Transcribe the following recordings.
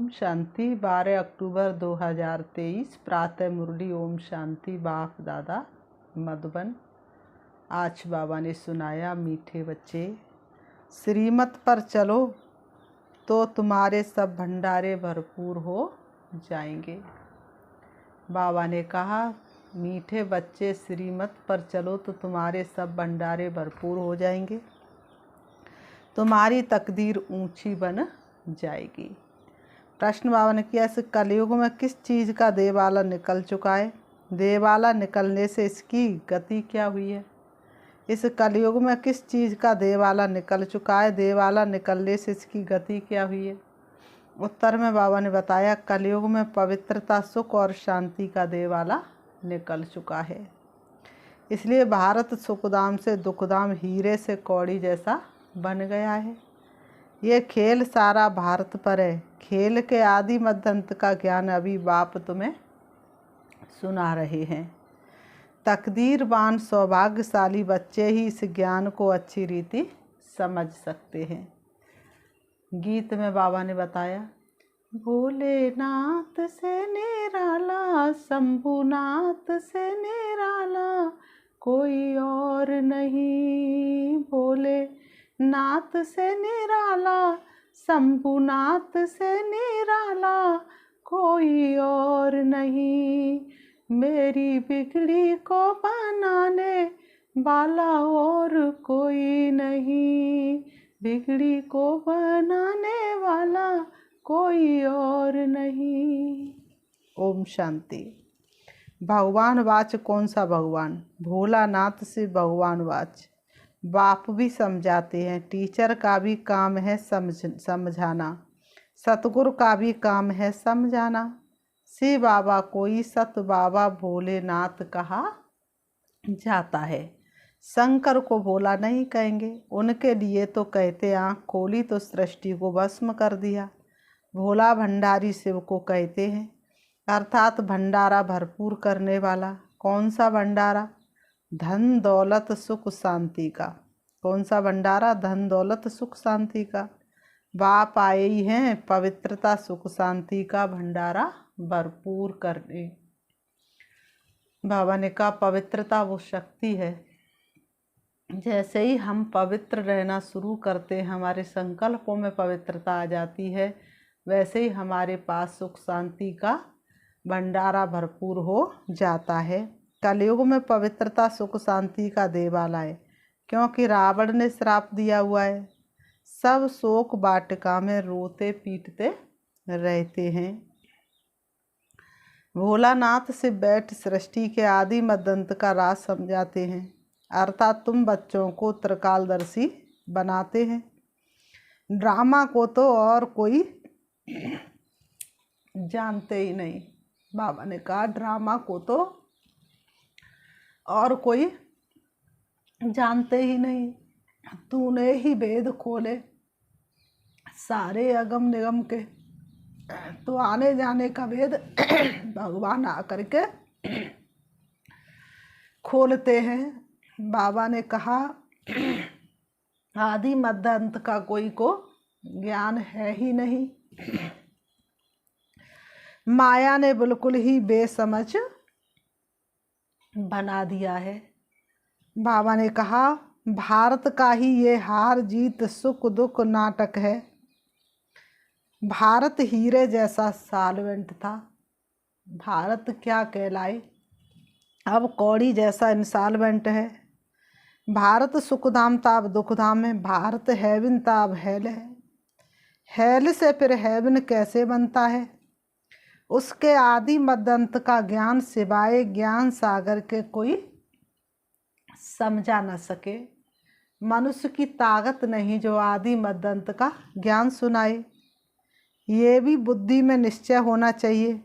ओम शांति। 12 अक्टूबर 2023 प्रातः मुरली। ओम शांति। बाप दादा मधुबन। आज बाबा ने सुनाया, मीठे बच्चे श्रीमत पर चलो तो तुम्हारे सब भंडारे भरपूर हो जाएंगे। बाबा ने कहा, मीठे बच्चे श्रीमत पर चलो तो तुम्हारे सब भंडारे भरपूर हो जाएंगे, तुम्हारी तकदीर ऊंची बन जाएगी। प्रश्न बाबा ने किया, इस कलयुग में किस चीज़ का देवाला निकल चुका है? देवाला निकलने से इसकी गति क्या हुई है? इस कलयुग में किस चीज़ का देवाला निकल चुका है? देवाला निकलने से इसकी गति क्या हुई है? उत्तर में बाबा ने बताया, कलयुग में पवित्रता, सुख और शांति का देवाला निकल चुका है। इसलिए भारत सुखधाम से दुखधाम, हीरे से कौड़ी जैसा बन गया है। ये खेल सारा भारत पर है। खेल के आदि मध्य अंत का ज्ञान अभी बाप तुम्हें सुना रहे हैं। तकदीरवान सौभाग्यशाली बच्चे ही इस ज्ञान को अच्छी रीति समझ सकते हैं। गीत में बाबा ने बताया, भोलेनाथ से निराला, शंभुनाथ से निराला कोई और नहीं। भोले नाथ से निराला, शंभुनाथ से निराला कोई और नहीं। मेरी बिगड़ी को बनाने वाला और कोई नहीं। बिगड़ी को बनाने वाला कोई और नहीं। ओम शांति। भगवान वाच कौन सा भगवान? भोलानाथ से भगवान वाच। बाप भी समझाते हैं, टीचर का भी काम है समझाना, सतगुरु का भी काम है समझाना। शिव बाबा कोई सत बाबा भोलेनाथ कहा जाता है। शंकर को भोला नहीं कहेंगे, उनके लिए तो कहते आँख खोली तो सृष्टि को भस्म कर दिया। भोला भंडारी शिव को कहते हैं, अर्थात भंडारा भरपूर करने वाला। कौन सा भंडारा? धन दौलत सुख शांति का। कौन सा भंडारा? धन दौलत सुख शांति का। बाप आए ही हैं पवित्रता सुख शांति का भंडारा भरपूर करने। बाबा ने कहा, पवित्रता वो शक्ति है। जैसे ही हम पवित्र रहना शुरू करते हैं, हमारे संकल्पों में पवित्रता आ जाती है, वैसे ही हमारे पास सुख शांति का भंडारा भरपूर हो जाता है। कलयुग में पवित्रता सुख शांति का देवाला है, क्योंकि रावण ने श्राप दिया हुआ है। सब शोक वाटिका में रोते पीटते रहते हैं। भोलानाथ से बैठ सृष्टि के आदि मदंत का राज समझाते हैं, अर्थात तुम बच्चों को त्रिकालदर्शी बनाते हैं। ड्रामा को तो और कोई जानते ही नहीं। बाबा ने कहा, ड्रामा को तो और कोई जानते ही नहीं। तूने ही वेद खोले सारे अगम निगम के, तो आने जाने का वेद भगवान आकर के खोलते हैं। बाबा ने कहा, आदि मध्य अंत का कोई को ज्ञान है ही नहीं। माया ने बिल्कुल ही बेसमझ बना दिया है। बाबा ने कहा, भारत का ही ये हार जीत सुख दुख नाटक है। भारत हीरे जैसा सालवेंट था, भारत क्या कहलाए, अब कौड़ी जैसा इंसॉल्वेंट है। भारत सुखधाम था, अब दुखधाम है। भारत हेवन था, अब हेल है। हेल से फिर हेवन कैसे बनता है? उसके आदि मदंत का ज्ञान सिवाय ज्ञान सागर के कोई समझा न सके। मनुष्य की ताकत नहीं जो आदि मदंत का ज्ञान सुनाए। ये भी बुद्धि में निश्चय होना चाहिए।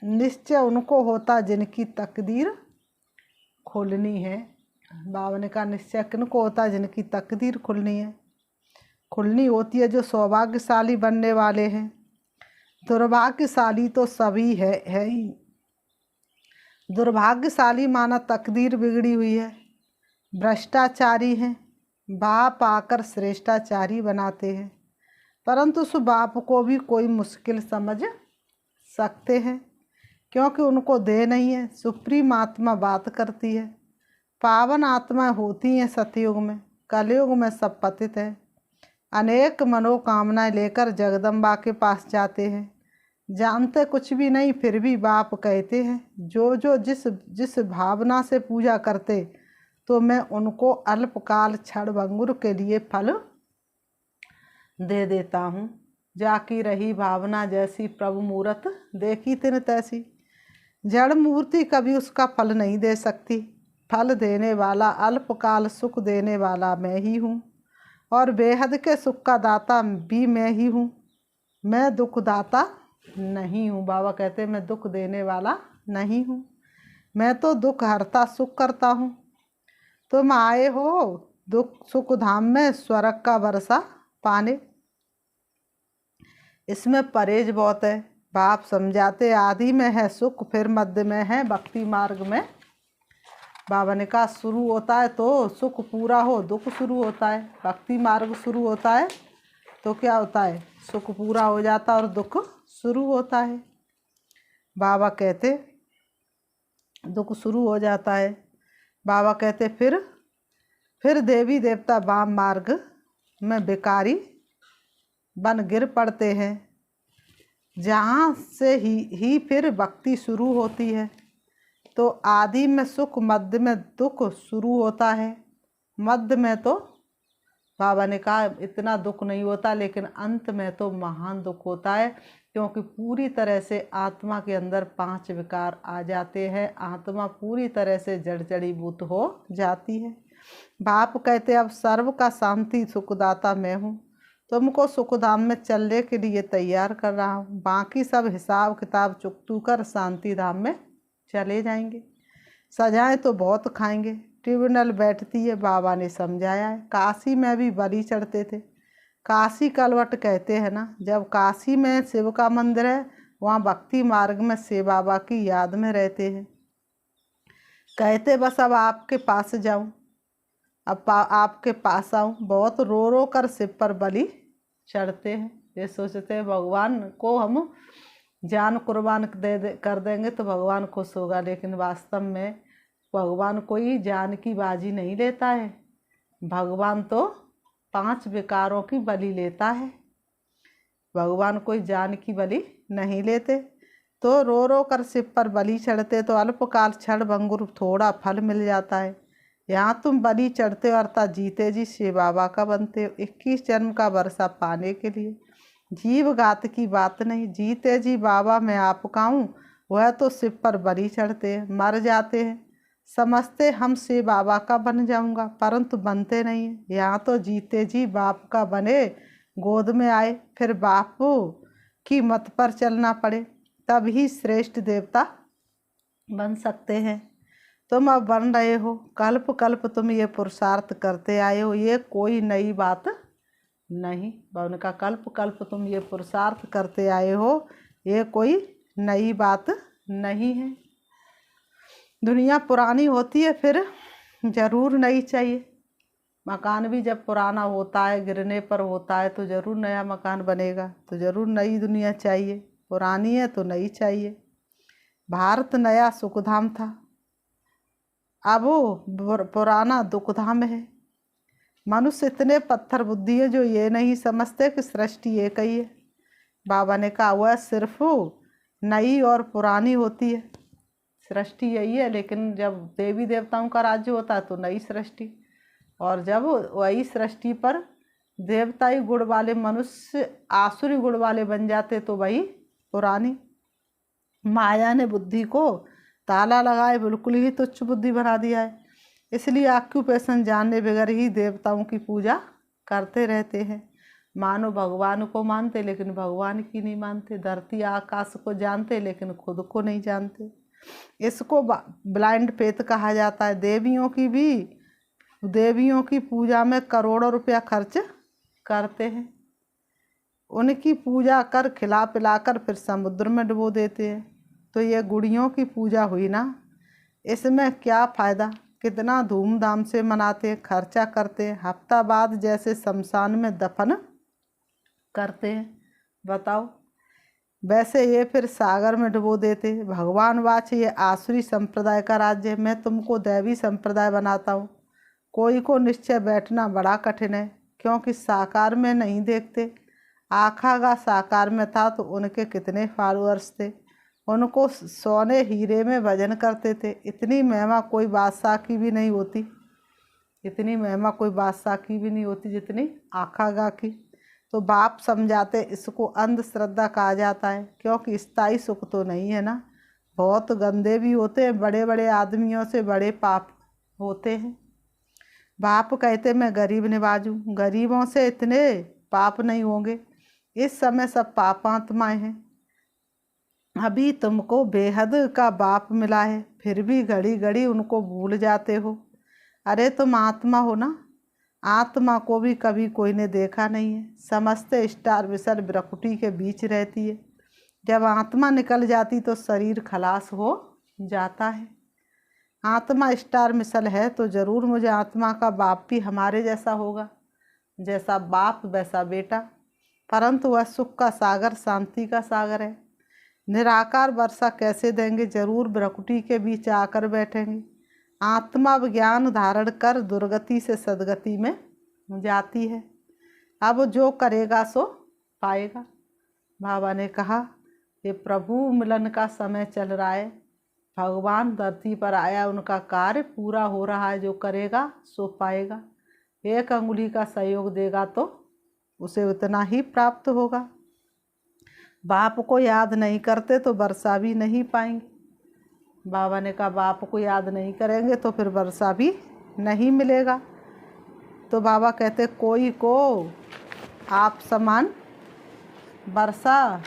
निश्चय उनको होता जिनकी तकदीर खुलनी है। बाबा ने कहा, निश्चय किनको होता जिनकी तकदीर खुलनी होती है, जो सौभाग्यशाली बनने वाले हैं। दुर्भाग्यशाली तो सभी है ही। दुर्भाग्यशाली माना तकदीर बिगड़ी हुई है, भ्रष्टाचारी हैं। बाप आकर श्रेष्ठाचारी बनाते हैं। परंतु उस बाप को भी कोई मुश्किल समझ सकते हैं, क्योंकि उनको देह नहीं है। सुप्रीम आत्मा बात करती है। पावन आत्मा होती हैं सतयुग में, कलयुग में सब पतित है। अनेक मनोकामनाएं लेकर जगदम्बा के पास जाते हैं। जानते कुछ भी नहीं, फिर भी बाप कहते हैं जो जो जिस जिस भावना से पूजा करते, तो मैं उनको अल्पकाल क्षण भंगुर के लिए फल दे देता हूँ। जाकी रही भावना जैसी, प्रभु मूरत देखी तिन तैसी। जड़ मूर्ति कभी उसका फल नहीं दे सकती। फल देने वाला, अल्पकाल सुख देने वाला मैं ही हूँ, और बेहद के सुख का दाता भी मैं ही हूँ। मैं दुख दाता नहीं हूँ। बाबा कहते मैं दुख देने वाला नहीं हूँ, मैं तो दुख हरता सुख करता हूँ। तुम आए हो दुख सुख धाम में स्वर्ग का वर्षा पाने। इसमें परहेज बहुत है। बाप समझाते आदि में है सुख, फिर मध्य में है भक्ति मार्ग में। बाबा ने कहा शुरू होता है तो सुख पूरा हो, दुख शुरू होता है। भक्ति मार्ग शुरू होता है तो क्या होता है, सुख पूरा हो जाता है और दुख शुरू होता है। बाबा कहते दुख शुरू हो जाता है। बाबा कहते फिर देवी देवता वाम मार्ग में भिखारी बन गिर पड़ते हैं, जहाँ से ही फिर भक्ति शुरू होती है। तो आदि में सुख, मध्य में दुख शुरू होता है। मध्य में तो बाबा ने कहा इतना दुख नहीं होता, लेकिन अंत में तो महान दुख होता है, क्योंकि पूरी तरह से आत्मा के अंदर 5 विकार आ जाते हैं। आत्मा पूरी तरह से जड़ जड़ीभूत हो जाती है। बाप कहते अब सर्व का शांति सुखदाता मैं हूँ, तुमको सुखधाम में चलने के लिए तैयार कर रहा हूँ। बाकी सब हिसाब किताब चुकतू कर शांति धाम में चले जाएंगे। सजाएं तो बहुत खाएंगे, ट्रिब्यूनल बैठती है। बाबा ने समझाया है। काशी में भी बलि चढ़ते थे। काशी कलवट कहते हैं ना, जब काशी में शिव का मंदिर है, वहाँ भक्ति मार्ग में शिव बाबा की याद में रहते हैं। कहते बस अब आपके पास जाऊँ, अब आपके पास आऊँ। बहुत रो रो कर शिव पर बलि चढ़ते हैं। ये सोचते हैं भगवान को हम जान कुर्बान कर देंगे तो भगवान खुश होगा, लेकिन वास्तव में भगवान कोई जान की बाजी नहीं लेता है। भगवान तो 5 विकारों की बलि लेता है। भगवान कोई जान की बलि नहीं लेते। तो रो रो कर शिव पर बलि चढ़ते तो अल्पकाल क्षण भंगुर थोड़ा फल मिल जाता है। यहाँ तुम बलि चढ़ते हो अर्थात जीते जी शिव बाबा का बनते हो 21 जन्म का वर्षा पाने के लिए। जीव घात की बात नहीं, जीते जी बाबा मैं आपका हूँ। वह तो शिव पर बलि चढ़ते हैं, मर जाते हैं, समझते हम शिव बाबा का बन जाऊंगा, परंतु बनते नहीं हैं। यहाँ तो जीते जी बाप का बने, गोद में आए, फिर बापू की मत पर चलना पड़े, तब ही श्रेष्ठ देवता बन सकते हैं। तुम अब बन रहे हो, कल्प कल्प तुम ये पुरुषार्थ करते आए हो, ये कोई नई बात नहीं। बाबा का कल्प कल्प तुम ये पुरुषार्थ करते आए हो, ये कोई नई बात नहीं है। दुनिया पुरानी होती है फिर ज़रूर नई चाहिए। मकान भी जब पुराना होता है, गिरने पर होता है, तो ज़रूर नया मकान बनेगा, तो ज़रूर नई दुनिया चाहिए। पुरानी है तो नई चाहिए। भारत नया सुखधाम था, अब वो पुराना दुखधाम है। मनुष्य इतने पत्थर बुद्धि है जो ये नहीं समझते कि सृष्टि एक ही है। बाबा ने कहा वह सिर्फ नई और पुरानी होती है, सृष्टि यही है। लेकिन जब देवी देवताओं का राज्य होता है तो नई सृष्टि, और जब वही सृष्टि पर देवताई गुण वाले मनुष्य आसुरी गुण वाले बन जाते तो वही पुरानी। माया ने बुद्धि को ताला लगाए, बिल्कुल ही तुच्छ बुद्धि बना दिया है। इसलिए ऑक्यूपेशन जानने बगैर ही देवताओं की पूजा करते रहते हैं। मानो भगवान को मानते लेकिन भगवान की नहीं मानते, धरती आकाश को जानते लेकिन खुद को नहीं जानते। इसको ब्लाइंड फेथ कहा जाता है। देवियों की पूजा में करोड़ों रुपया खर्च करते हैं। उनकी पूजा कर खिला पिलाकर फिर समुद्र में डुबो देते हैं। तो ये गुड़ियों की पूजा हुई ना, इसमें क्या फ़ायदा। कितना धूमधाम से मनाते हैं, खर्चा करते हैं, हफ्ता बाद जैसे शमशान में दफन करते हैं, बताओ। वैसे ये फिर सागर में डुबो देते। भगवान वाच ये आसुरी संप्रदाय का राज्य है, मैं तुमको दैवी संप्रदाय बनाता हूँ। कोई को निश्चय बैठना बड़ा कठिन है, क्योंकि साकार में नहीं देखते। आखागा साकार में था तो उनके कितने फॉलोअर्स थे, उनको सोने हीरे में भजन करते थे। इतनी महिमा कोई बादशाह की भी नहीं होती, इतनी महिमा कोई बादशाह की भी नहीं होती जितनी आखागा की। तो बाप समझाते इसको अंधश्रद्धा कहा जाता है, क्योंकि स्थायी सुख तो नहीं है ना। बहुत गंदे भी होते हैं, बड़े बड़े आदमियों से बड़े पाप होते हैं। बाप कहते मैं गरीब निवाजूँ, गरीबों से इतने पाप नहीं होंगे। इस समय सब पापात्माएं हैं। अभी तुमको बेहद का बाप मिला है, फिर भी घड़ी घड़ी उनको भूल जाते हो। अरे तुम आत्मा हो ना, आत्मा को भी कभी कोई ने देखा नहीं है। समझते स्टार विसर ब्रकुटी के बीच रहती है। जब आत्मा निकल जाती तो शरीर खलास हो जाता है। आत्मा स्टार मिसल है तो जरूर मुझे आत्मा का बाप भी हमारे जैसा होगा। जैसा बाप वैसा बेटा, परंतु वह सुख का सागर, शांति का सागर है। निराकार वर्षा कैसे देंगे, जरूर ब्रकुटी के बीच आकर बैठेंगे। आत्मा ज्ञान धारण कर दुर्गति से सदगति में जाती है। अब जो करेगा सो पाएगा। बाबा ने कहा ये प्रभु मिलन का समय चल रहा है, भगवान धरती पर आया, उनका कार्य पूरा हो रहा है। जो करेगा सो पाएगा। एक अंगुली का सहयोग देगा तो उसे उतना ही प्राप्त होगा। बाप को याद नहीं करते तो वर्षा भी नहीं पाएंगे। बाबा ने कहा बाप को याद नहीं करेंगे तो फिर वर्षा भी नहीं मिलेगा। तो बाबा कहते कोई को आप समान वर्षा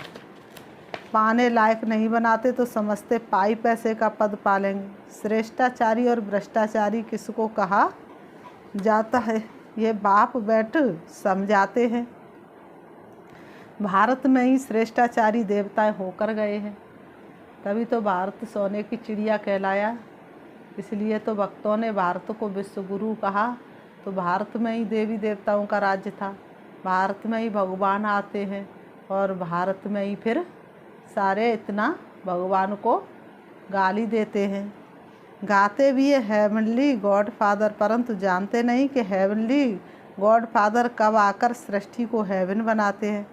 पाने लायक नहीं बनाते तो समझते पाई पैसे का पद पालेंगे। श्रेष्ठाचारी और भ्रष्टाचारी किसको कहा जाता है, ये बाप बैठ समझाते हैं। भारत में ही श्रेष्ठाचारी देवताएं होकर गए हैं, तभी तो भारत सोने की चिड़िया कहलाया। इसलिए तो भक्तों ने भारत को विश्व गुरु कहा। तो भारत में ही देवी देवताओं का राज्य था, भारत में ही भगवान आते हैं और भारत में ही फिर सारे इतना भगवान को गाली देते हैं। गाते भी है हेवनली गॉड फादर, परंतु जानते नहीं कि हेवनली गॉड फादर कब आकर सृष्टि को हेवन बनाते हैं।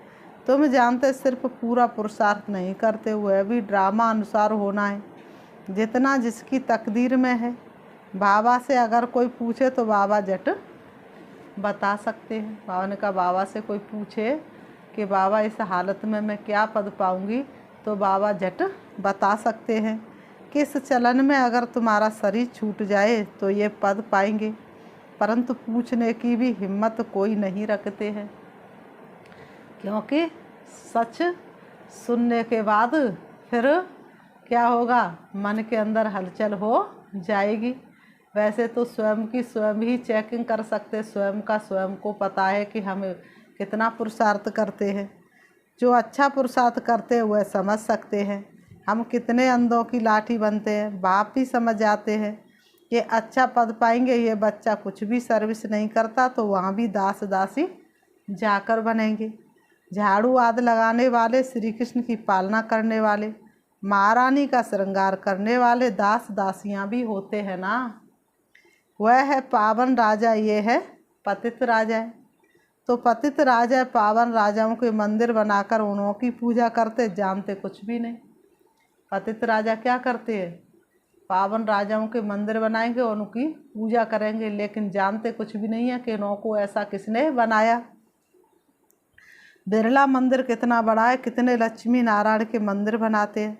तुम जानते सिर्फ पूरा पुरुषार्थ नहीं करते, हुए भी ड्रामा अनुसार होना है, जितना जिसकी तकदीर में है। बाबा से अगर कोई पूछे तो बाबा झट बता सकते हैं। बाबा ने कहा बाबा से कोई पूछे कि बाबा इस हालत में मैं क्या पद पाऊंगी, तो बाबा झट बता सकते हैं। किस चलन में अगर तुम्हारा शरीर छूट जाए तो ये पद पाएंगे, परंतु पूछने की भी हिम्मत कोई नहीं रखते हैं, क्योंकि सच सुनने के बाद फिर क्या होगा, मन के अंदर हलचल हो जाएगी। वैसे तो स्वयं की स्वयं ही चेकिंग कर सकते, स्वयं का स्वयं को पता है कि हम कितना पुरुषार्थ करते हैं। जो अच्छा पुरुषार्थ करते हैं वह समझ सकते हैं हम कितने अंधों की लाठी बनते हैं। बाप भी समझ जाते हैं कि अच्छा पद पाएंगे, ये बच्चा कुछ भी सर्विस नहीं करता तो वहाँ भी दास दासी जाकर बनेंगे। झाड़ू आदि लगाने वाले, श्री कृष्ण की पालना करने वाले, महारानी का श्रृंगार करने वाले दास दासियां भी होते हैं ना। वह है पावन राजा, ये है पतित राजा। तो पतित राजा पावन राजाओं के मंदिर बनाकर उनकी पूजा करते, जानते कुछ भी नहीं। पतित राजा क्या करते हैं, पावन राजाओं के मंदिर बनाएंगे, उनकी पूजा करेंगे, लेकिन जानते कुछ भी नहीं है कि उनको ऐसा किसने बनाया। बिरला मंदिर कितना बड़ा है, कितने लक्ष्मी नारायण के मंदिर बनाते हैं,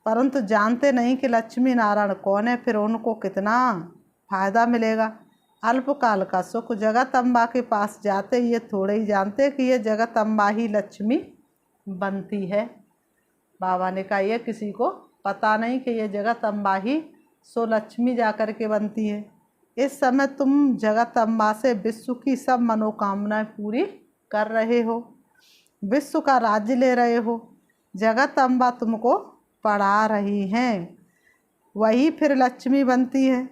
परंतु जानते नहीं कि लक्ष्मी नारायण कौन है, फिर उनको कितना फायदा मिलेगा। अल्पकाल का सुख, जगत अम्बा के पास जाते ये थोड़े ही जानते कि ये जगत अम्बा ही लक्ष्मी बनती है। बाबा ने कहा ये किसी को पता नहीं कि ये जगत अम्बा ही सो लक्ष्मी जा कर के बनती है। इस समय तुम जगत अम्बा से विश्व की सब मनोकामनाएं पूरी कर रहे हो, विश्व का राज्य ले रहे हो। जगत अम्बा तुमको पढ़ा रही हैं, वही फिर लक्ष्मी बनती है,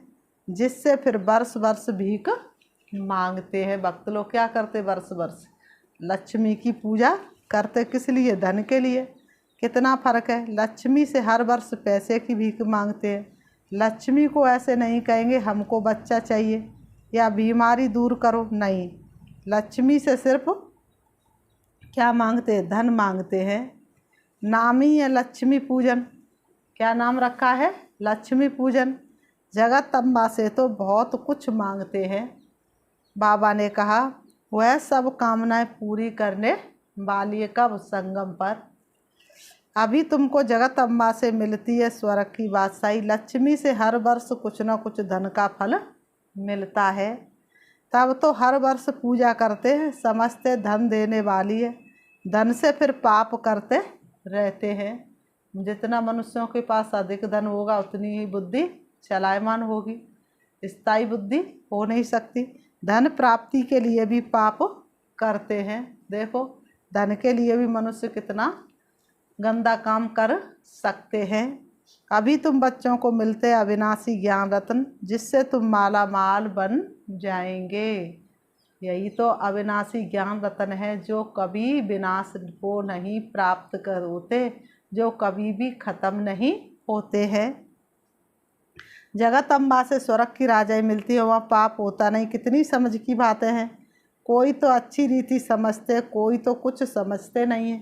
जिससे फिर वर्ष वर्ष भीख मांगते हैं। भक्त लोग क्या करते, वर्ष वर्ष लक्ष्मी की पूजा करते किस लिए? धन के लिए। कितना फ़र्क है। लक्ष्मी से हर वर्ष पैसे की भीख मांगते हैं। लक्ष्मी को ऐसे नहीं कहेंगे हमको बच्चा चाहिए या बीमारी दूर करो, नहीं। लक्ष्मी से सिर्फ क्या मांगते हैं? धन मांगते हैं। नाम ही है लक्ष्मी पूजन। क्या नाम रखा है? लक्ष्मी पूजन। जगत अम्बा से तो बहुत कुछ मांगते हैं। बाबा ने कहा वह सब कामनाएं पूरी करने वाली है कब? संगम पर। अभी तुमको जगत अम्बा से मिलती है स्वर्ग की बादशाही। लक्ष्मी से हर वर्ष कुछ न कुछ धन का फल मिलता है। तब तो हर वर्ष पूजा करते हैं, समझते धन देने वाली है। धन से फिर पाप करते रहते हैं। जितना मनुष्यों के पास अधिक धन होगा उतनी ही बुद्धि चलायमान होगी, स्थायी बुद्धि हो नहीं सकती। धन प्राप्ति के लिए भी पाप करते हैं। देखो धन के लिए भी मनुष्य कितना गंदा काम कर सकते हैं। अभी तुम बच्चों को मिलते अविनाशी ज्ञान रत्न, जिससे तुम माला माल बन जाएंगे। यही तो अविनाशी ज्ञान रत्न है जो कभी विनाश को नहीं प्राप्त कर होते, जो कभी भी खत्म नहीं होते हैं। जगत अम्बा से स्वर्ग की राजाई मिलती है, वहाँ पाप होता नहीं। कितनी समझ की बातें हैं। कोई तो अच्छी रीति समझते, कोई तो कुछ समझते नहीं है,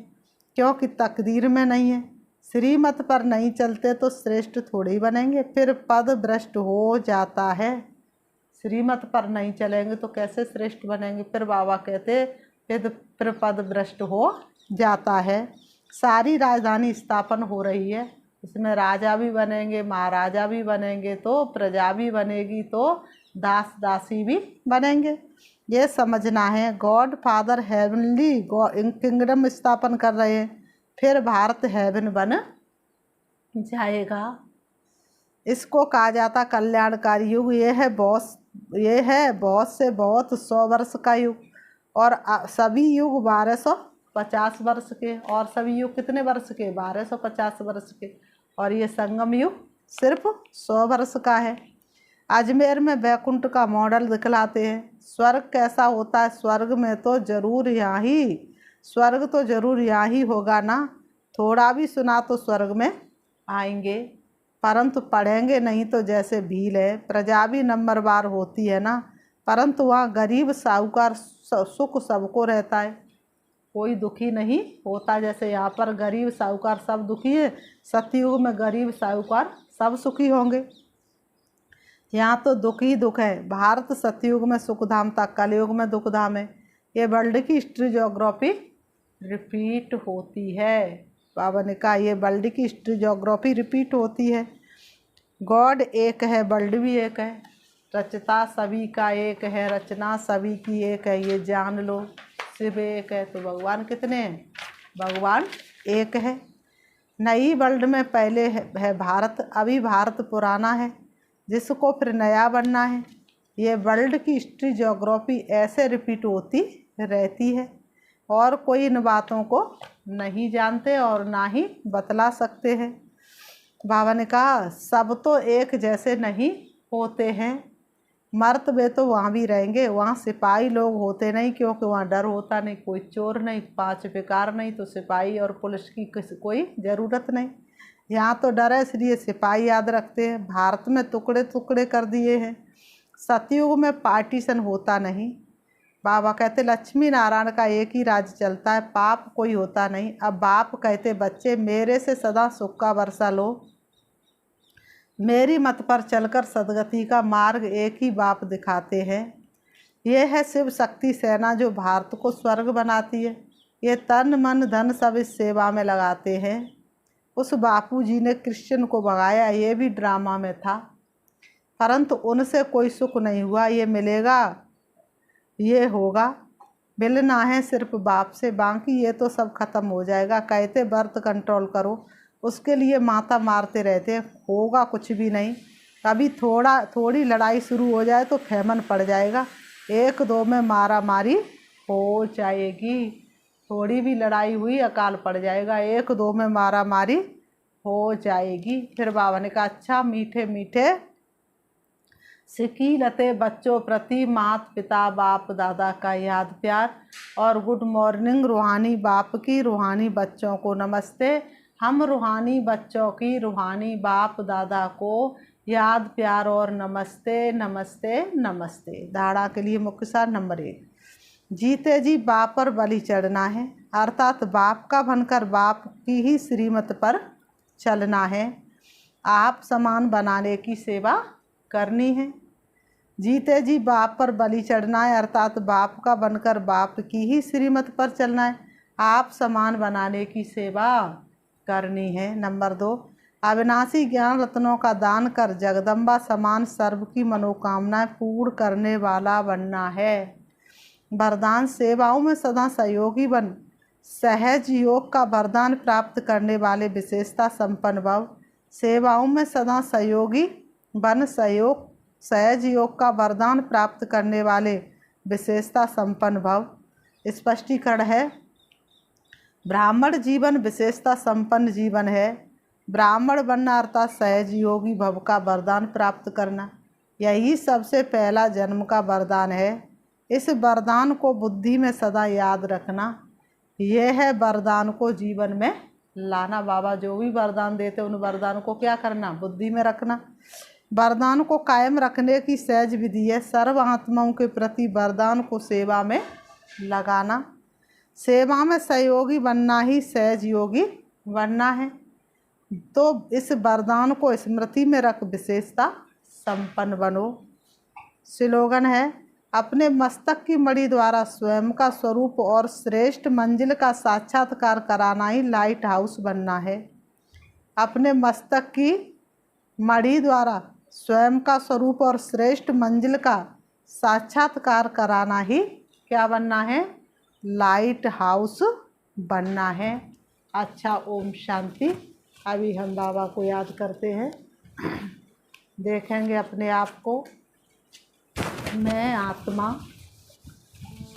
क्योंकि तकदीर में नहीं है। श्रीमत पर नहीं चलते तो श्रेष्ठ थोड़ी बनेंगे, फिर पद भ्रष्ट हो जाता है। श्रीमत पर नहीं चलेंगे तो कैसे श्रेष्ठ बनेंगे? फिर बाबा कहते फिर पद भ्रष्ट हो जाता है। सारी राजधानी स्थापन हो रही है, इसमें राजा भी बनेंगे, महाराजा भी बनेंगे, तो प्रजा भी बनेगी, तो दास दासी भी बनेंगे। ये समझना है। गॉड फादर हेवनली किंगडम स्थापन कर रहे हैं, फिर भारत हेवन बन जाएगा। इसको कहा जाता कल्याणकारी युग। ये है बहुत से बहुत 100 वर्ष का युग, और सभी युग 1250 वर्ष के, और सभी युग कितने वर्ष के? 1250 वर्ष के। और ये संगम युग सिर्फ 100 वर्ष का है। अजमेर में बैकुंठ का मॉडल दिखलाते हैं। स्वर्ग कैसा होता है? स्वर्ग तो जरूर यहाँ ही होगा ना। थोड़ा भी सुना तो स्वर्ग में आएंगे, परंतु पढ़ेंगे नहीं। तो जैसे भील है, प्रजा भी नंबरवार होती है ना, परंतु वहाँ गरीब साहूकार सुख सबको रहता है, कोई दुखी नहीं होता। जैसे यहाँ पर गरीब साहूकार सब दुखी है, सतयुग में गरीब साहूकार सब सुखी होंगे। यहाँ तो दुख ही दुख है। भारत सतयुग में सुखधाम था, कलयुग में दुखधाम है। ये वर्ल्ड की हिस्ट्री ज्योग्राफी रिपीट होती है। बाबा ने कहा ये वर्ल्ड की हिस्ट्री ज्योग्राफी रिपीट होती है। गॉड एक है, वर्ल्ड भी एक है। रचता सभी का एक है, रचना सभी की एक है, ये जान लो। शिव एक है तो भगवान कितने हैं? भगवान एक है। नई वर्ल्ड में पहले है भारत, अभी भारत पुराना है, जिसको फिर नया बनना है। ये वर्ल्ड की हिस्ट्री ज्योग्राफी ऐसे रिपीट होती रहती है, और कोई इन बातों को नहीं जानते और ना ही बतला सकते हैं। बाबा ने कहा सब तो एक जैसे नहीं होते हैं। मर्तबे तो वहाँ भी रहेंगे, वहाँ सिपाही लोग होते नहीं, क्योंकि वहाँ डर होता नहीं, कोई चोर नहीं, 5 विकार नहीं, तो सिपाही और पुलिस की कोई ज़रूरत नहीं। यहाँ तो डर है, इसलिए सिपाही याद रखते हैं। भारत में टुकड़े टुकड़े कर दिए हैं। सतयुग में पार्टीशन होता नहीं। बाबा कहते लक्ष्मी नारायण का एक ही राज्य चलता है, पाप कोई होता नहीं। अब बाप कहते बच्चे मेरे से सदा सुख का वर्षा लो, मेरी मत पर चलकर सदगति का मार्ग एक ही बाप दिखाते हैं। ये है शिव शक्ति सेना जो भारत को स्वर्ग बनाती है। ये तन मन धन सब इस सेवा में लगाते हैं। उस बापू जी ने कृष्ण को भगाया, ये भी ड्रामा में था, परंतु उनसे कोई सुख नहीं हुआ। ये मिलेगा, ये होगा, मिलना है सिर्फ बाप से, बाकी ये तो सब खत्म हो जाएगा। कहते व्रत कंट्रोल करो, उसके लिए माथा मारते रहते, होगा कुछ भी नहीं। कभी थोड़ी लड़ाई शुरू हो जाए तो फैमन पड़ जाएगा, 1-2 में मारा मारी हो जाएगी। थोड़ी भी लड़ाई हुई अकाल पड़ जाएगा, 1-2 में मारा मारी हो जाएगी। फिर बाबा ने कहा अच्छा मीठे मीठे सिकीलते बच्चों प्रति माता पिता बाप दादा का याद प्यार। और गुड मॉर्निंग रूहानी बाप की रूहानी बच्चों को नमस्ते। हम रूहानी बच्चों की रूहानी बाप दादा को याद प्यार और नमस्ते नमस्ते नमस्ते। धारणा के लिए मुख्य सार नंबर 1, जीते जी बाप पर बलि चढ़ना है, अर्थात बाप का बनकर बाप की ही श्रीमत पर चलना है। आप समान बनाने की सेवा करनी है। जीते जी बाप पर बलि चढ़ना है, अर्थात बाप का बनकर बाप की ही श्रीमत पर चलना है। आप समान बनाने की सेवा करनी है। नंबर 2, अविनाशी ज्ञान रत्नों का दान कर जगदम्बा समान सर्व की मनोकामनाएं पूर्ण करने वाला बनना है। वरदान, सेवाओं में सदा सहयोगी बन सहज योग का वरदान प्राप्त करने वाले विशेषता संपन्न भव। सेवाओं में सदा सहयोगी बन सहज योग का वरदान प्राप्त करने वाले विशेषता संपन्न भव। स्पष्टीकरण है, ब्राह्मण जीवन विशेषता संपन्न जीवन है। ब्राह्मण बनना अर्थात सहज योगी भव का वरदान प्राप्त करना, यही सबसे पहला जन्म का वरदान है। इस वरदान को बुद्धि में सदा याद रखना, यह है वरदान को जीवन में लाना। बाबा जो भी वरदान देते उन वरदान को क्या करना, बुद्धि में रखना। वरदान को कायम रखने की सहज विधि है सर्व आत्माओं के प्रति वरदान को सेवा में लगाना। सेवा में सहयोगी बनना ही सहज योगी बनना है। तो इस वरदान को स्मृति में रख विशेषता संपन्न बनो। स्लोगन है, अपने मस्तक की मणि द्वारा स्वयं का स्वरूप और श्रेष्ठ मंजिल का साक्षात्कार कराना ही लाइट हाउस बनना है। अपने मस्तक की मणि द्वारा स्वयं का स्वरूप और श्रेष्ठ मंजिल का साक्षात्कार कराना ही क्या बनना है, लाइट हाउस बनना है। अच्छा, ओम शांति। अभी हम बाबा को याद करते हैं, देखेंगे अपने आप को। मैं आत्मा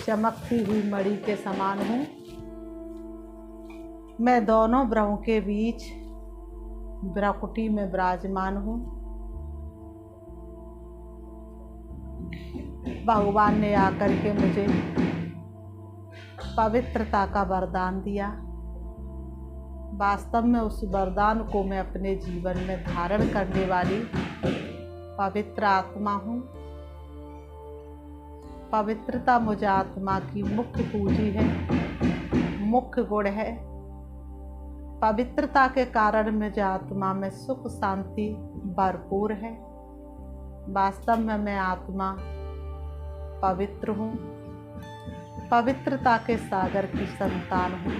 चमकती हुई मणि के समान हूँ। मैं दोनों ब्रह्मों के बीच ब्रकुटी में विराजमान हूँ। भगवान ने आकर के मुझे पवित्रता का वरदान दिया। वास्तव में उस वरदान को मैं अपने जीवन में धारण करने वाली पवित्र आत्मा हूँ। पवित्रता मुझे आत्मा की मुख्य पूंजी है, मुख्य गुण है। पवित्रता के कारण मुझे आत्मा में सुख शांति भरपूर है। वास्तव में मैं आत्मा पवित्र हूँ, पवित्रता के सागर की संतान हूँ।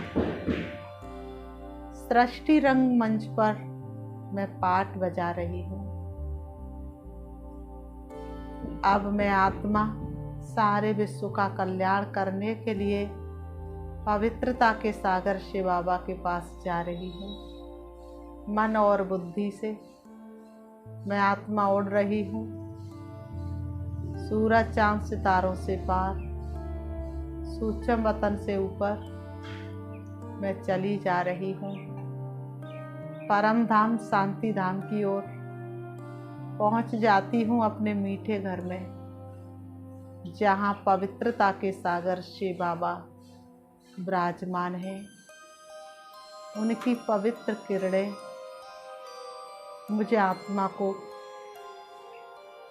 सृष्टि रंग मंच पर मैं पाठ बजा रही हूँ। अब मैं आत्मा सारे विश्व का कल्याण करने के लिए पवित्रता के सागर शिव बाबा के पास जा रही हूँ। मन और बुद्धि से मैं आत्मा उड़ रही हूँ। सूरज चांद सितारों से पार, सूक्ष्म वतन से ऊपर मैं चली जा रही हूँ। परम धाम शांति धाम की ओर पहुँच जाती हूँ, अपने मीठे घर में, जहाँ पवित्रता के सागर शिव बाबा विराजमान है। उनकी पवित्र किरणें मुझे आत्मा को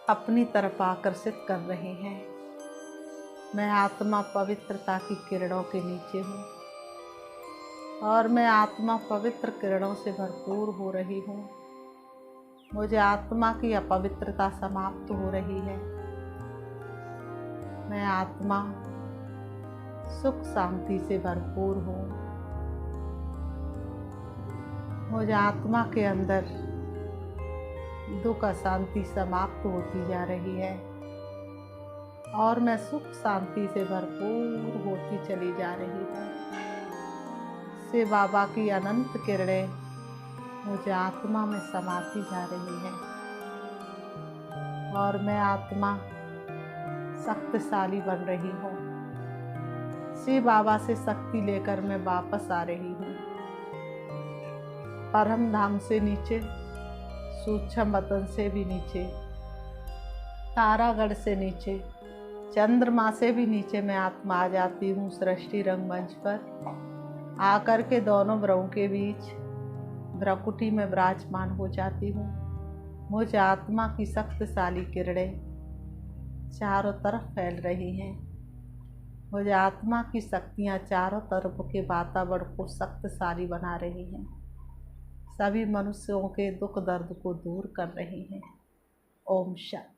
अपनी तरफ आकर्षित कर रही हैं। मैं आत्मा पवित्रता की किरणों के नीचे हूँ और मैं आत्मा पवित्र किरणों से भरपूर हो रही हूँ। मुझे आत्मा की अपवित्रता समाप्त हो रही है। मैं आत्मा सुख शांति से भरपूर हूँ। मुझे आत्मा के अंदर दुख अशांति समाप्त होती जा रही है और मैं सुख शांति से भरपूर होती चली जा रही हूँ। शिव बाबा की अनंत किरणें मुझे आत्मा में समाती जा रही है और मैं आत्मा शक्तिशाली बन रही हूँ। शिव बाबा से शक्ति लेकर मैं वापस आ रही हूँ। परम धाम से नीचे, सूक्ष्म वतन से भी नीचे तारागढ़ से नीचे, चंद्रमा से भी नीचे मैं आत्मा आ जाती हूँ सृष्टि रंगमंच पर। आकर के दोनों ब्रह्मों के बीच भ्रकुटी में विराजमान हो जाती हूँ। मुझ आत्मा की शक्तिशाली किरणें चारों तरफ फैल रही हैं। मुझ आत्मा की शक्तियाँ चारों तरफ के वातावरण को शक्तिशाली बना रही हैं। सभी मनुष्यों के दुख दर्द को दूर कर रही हैं। ओम शांति।